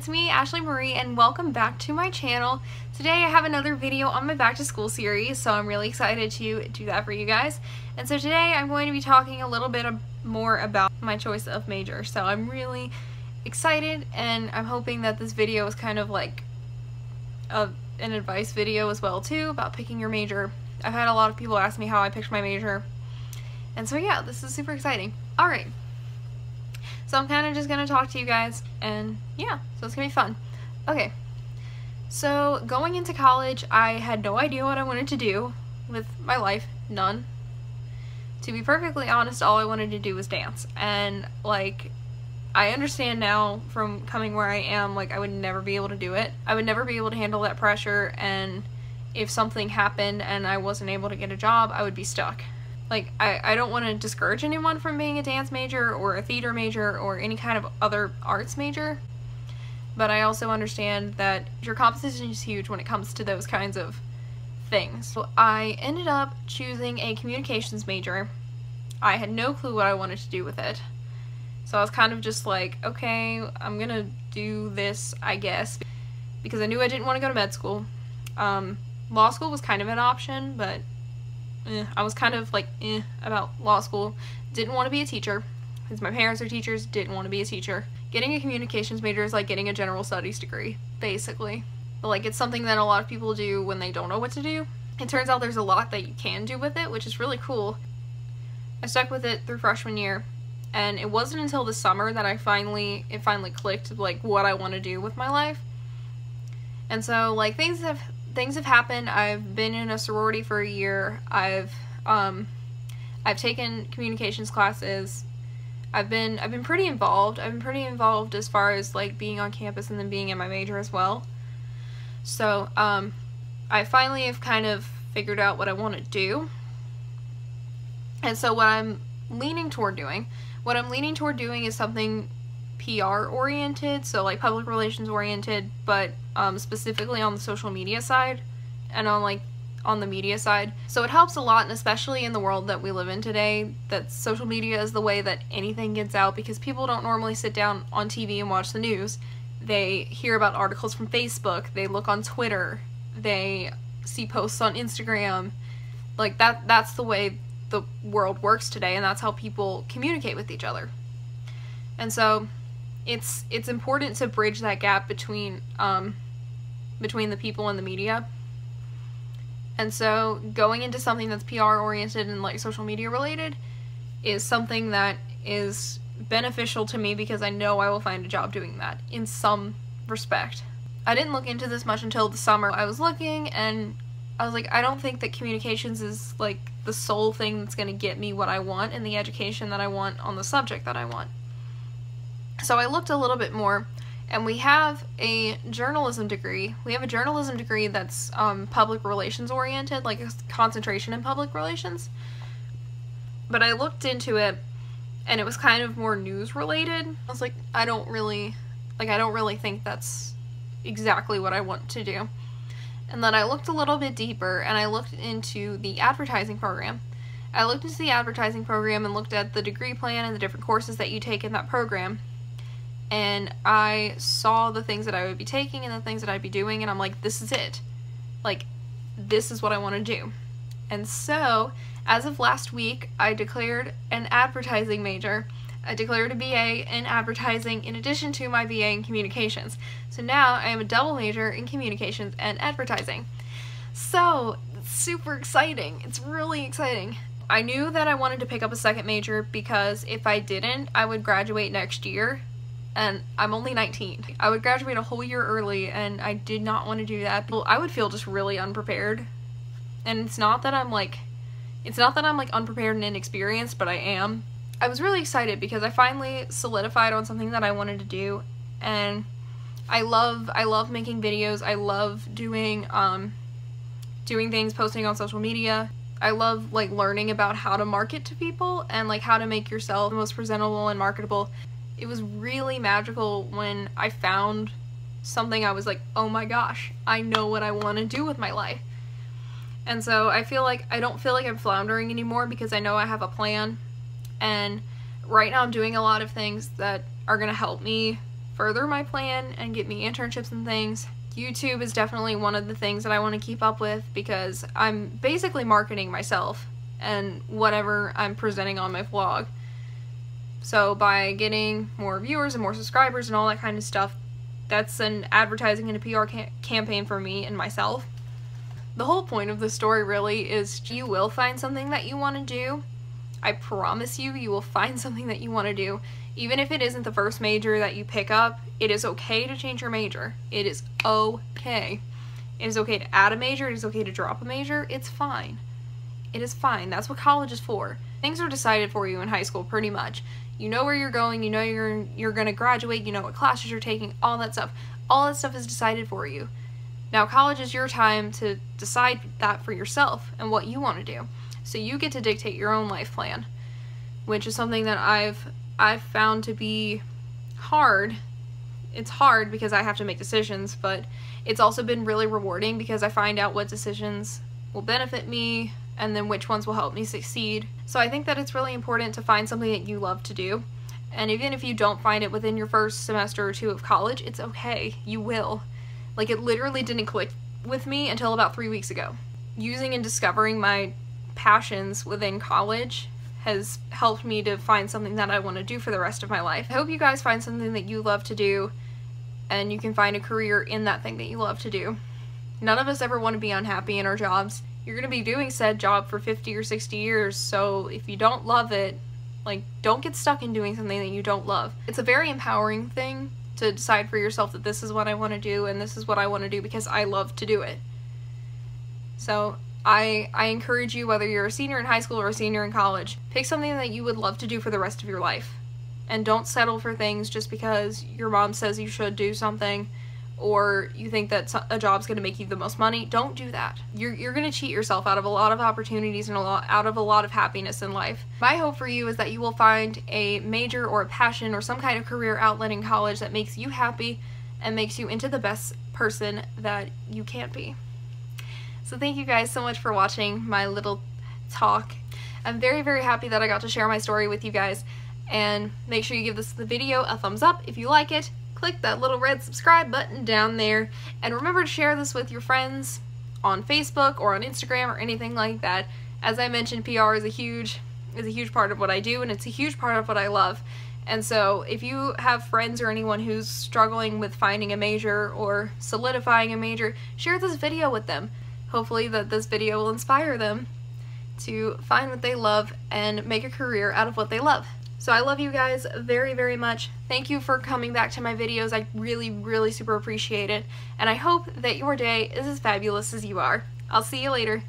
it's me, Ashley Marie, and welcome back to my channel. Today I have another video on my back to school series, so I'm really excited to do that for you guys. And so today I'm going to be talking a little bit more about my choice of major. So I'm really excited, and I'm hoping that this video is kind of like an advice video as well too, about picking your major. I've had a lot of people ask me how I picked my major, and so yeah, this is super exciting. Alright. So I'm kind of just going to talk to you guys, and yeah, so it's going to be fun. Okay, so going into college, I had no idea what I wanted to do with my life. None. To be perfectly honest, all I wanted to do was dance. And, like, I understand now from coming where I am, like, I would never be able to do it. I would never be able to handle that pressure, and if something happened and I wasn't able to get a job, I would be stuck. Like, I don't want to discourage anyone from being a dance major or a theater major or any kind of other arts major, but I also understand that your competition is huge when it comes to those kinds of things. So I ended up choosing a communications major. I had no clue what I wanted to do with it, so I was kind of just like, okay, I'm gonna do this, I guess, because I knew I didn't want to go to med school. Law school was kind of an option, but I was kind of like about law school. Didn't want to be a teacher because my parents are teachers. Didn't want to be a teacher. Getting a communications major is like getting a general studies degree, basically. But like, it's something that a lot of people do when they don't know what to do. It turns out there's a lot that you can do with it, which is really cool. I stuck with it through freshman year, and it wasn't until the summer that it finally clicked, like, what I want to do with my life. And so, like, things have happened. I've been in a sorority for a year. I've taken communications classes. I've been pretty involved. I've been pretty involved as far as like being on campus and then being in my major as well. So I finally have kind of figured out what I want to do. And so what I'm leaning toward doing is something PR oriented, so like public relations oriented, but specifically on the social media side and on the media side. So it helps a lot, and especially in the world that we live in today, that social media is the way that anything gets out, because people don't normally sit down on TV and watch the news. They hear about articles from Facebook, they look on Twitter, they see posts on Instagram. Like, that's the way the world works today, and that's how people communicate with each other. And so it's important to bridge that gap between the people and the media. And so going into something that's PR oriented and like social media related is something that is beneficial to me, because I know I will find a job doing that in some respect. I didn't look into this much until the summer. I was looking, and I was like, I don't think that communications is like the sole thing that's going to get me what I want and the education that I want on the subject that I want. So I looked a little bit more, and we have a journalism degree. We have a journalism degree that's public relations oriented, like a concentration in public relations. But I looked into it, and it was kind of more news related. I was like, I don't really think that's exactly what I want to do. And then I looked a little bit deeper, and I looked into the advertising program. I looked into the advertising program and looked at the degree plan and the different courses that you take in that program. And I saw the things that I would be taking and the things that I'd be doing, and I'm like, this is it. Like, this is what I want to do. And so, as of last week, I declared an advertising major. I declared a BA in advertising in addition to my BA in communications. So now I am a double major in communications and advertising. So, it's super exciting. It's really exciting. I knew that I wanted to pick up a second major, because if I didn't, I would graduate next year. And I'm only 19. I would graduate a whole year early, and I did not want to do that. Well, I would feel just really unprepared. And it's not that I'm like unprepared and inexperienced, but I am. I was really excited because I finally solidified on something that I wanted to do, and I love making videos. I love doing things, posting on social media. I love like learning about how to market to people and like how to make yourself the most presentable and marketable. It was really magical when I found something I was like, oh my gosh, I know what I want to do with my life. And so I don't feel like I'm floundering anymore, because I know I have a plan, and right now I'm doing a lot of things that are going to help me further my plan and get me internships and things. YouTube is definitely one of the things that I want to keep up with because I'm basically marketing myself and whatever I'm presenting on my vlog. So by getting more viewers and more subscribers and all that kind of stuff, that's an advertising and a PR campaign for me and myself. The whole point of the story really is you will find something that you want to do. I promise you, you will find something that you want to do. Even if it isn't the first major that you pick up, it is okay to change your major. It is okay. It is okay to add a major. It is okay to drop a major. It's fine. It is fine. That's what college is for. Things are decided for you in high school pretty much. You know where you're going, you know you're going to graduate, you know what classes you're taking, all that stuff. All that stuff is decided for you. Now college is your time to decide that for yourself and what you want to do. So you get to dictate your own life plan, which is something that I've found to be hard. It's hard because I have to make decisions, but it's also been really rewarding because I find out what decisions will benefit me and then which ones will help me succeed. So I think that it's really important to find something that you love to do. And even if you don't find it within your first semester or two of college, it's okay. You will. Like, it literally didn't click with me until about 3 weeks ago. Using and discovering my passions within college has helped me to find something that I want to do for the rest of my life. I hope you guys find something that you love to do and you can find a career in that thing that you love to do. None of us ever want to be unhappy in our jobs. You're going to be doing said job for 50 or 60 years, so if you don't love it, like, don't get stuck in doing something that you don't love. It's a very empowering thing to decide for yourself that this is what I want to do and this is what I want to do because I love to do it. So I encourage you, whether you're a senior in high school or a senior in college, pick something that you would love to do for the rest of your life. And don't settle for things just because your mom says you should do something or you think that a job's going to make you the most money. Don't do that. You're going to cheat yourself out of a lot of opportunities and out of a lot of happiness in life. My hope for you is that you will find a major or a passion or some kind of career outlet in college that makes you happy and makes you into the best person that you can be. So thank you guys so much for watching my little talk. I'm very, very happy that I got to share my story with you guys, and make sure you give this video a thumbs up if you like it. Click that little red subscribe button down there, and remember to share this with your friends on Facebook or on Instagram or anything like that. As I mentioned, PR is a huge part of what I do, and it's a huge part of what I love. And so if you have friends or anyone who's struggling with finding a major or solidifying a major, share this video with them. Hopefully that this video will inspire them to find what they love and make a career out of what they love. So I love you guys very, very much. Thank you for coming back to my videos. I really, really super appreciate it. And I hope that your day is as fabulous as you are. I'll see you later.